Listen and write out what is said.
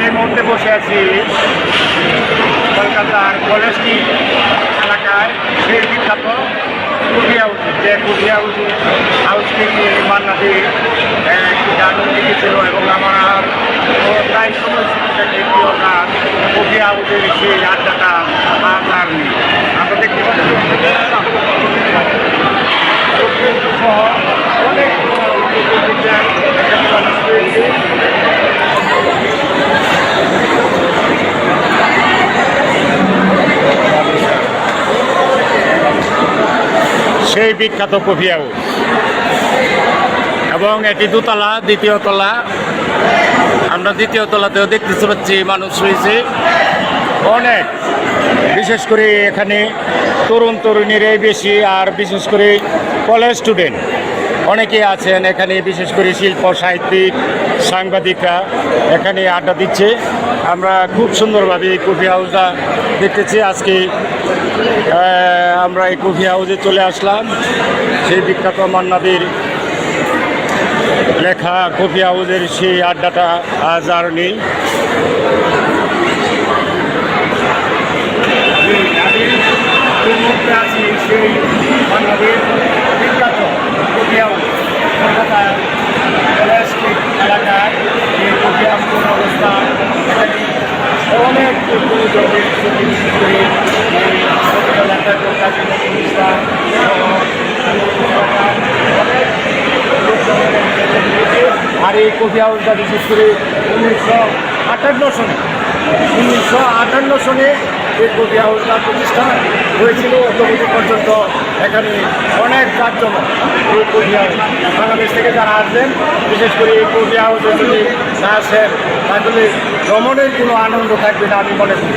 এই মুহূর্তে বসে আছি কলকাতার কলেজ স্ট্রিট এলাকায় সেই বিখ্যাত কুঠি হাউস, যে কুঠি হাউসটি মান্নাদি একটি গান লিখেছিল এবং আমার প্রায় সময় প্রিয় গান কুঠি হাউসের সেই আড্ডাটা আজ আর নেই। আমরা দেখতে পাচ্ছি সহ অনেক সেই বিখ্যাত কফি হাউস এবং এটি দোতলা, দ্বিতীয় তলা। আমরা দ্বিতীয় তলাতেও দেখতে পাচ্ছি মানুষ রয়েছে অনেক, বিশেষ করে এখানে তরুণ তরুণীরাই বেশি, আর বিশেষ করে কলেজ স্টুডেন্ট অনেকেই আছেন এখানে, বিশেষ করে শিল্প সাহিত্যিক সাংবাদিকরা এখানে আড্ডা দিচ্ছে। আমরা খুব সুন্দরভাবে এই কফি হাউসটা দেখতেছি। আজকে আমরা এই কফি হাউসে চলে আসলাম। সেই বিখ্যাত মান্নাদির লেখা কফি হাউসের সেই আড্ডাটা আজ আর নেই। আছি সেই মান্নাদির বিখ্যাত কফি হাউস কলকাতার কলেজ স্ট্রিট এলাকায় এই কফি হাউসের অবস্থান। এখানে অনেক আর এই কফি হাউসটা বিশেষ করে 1958 সনে এই কফি হাউসটা প্রতিষ্ঠা হয়েছিল। অদ্যবধি পর্যন্ত এখানে অনেক কার্যক্রম এই কফি হাউস। বাংলাদেশ থেকে যারা আসবেন, বিশেষ করে এই কফি হাউসে যদি না আসেন তাহলে ভ্রমণের কোনো আনন্দ থাকবে না আমি মনে করি।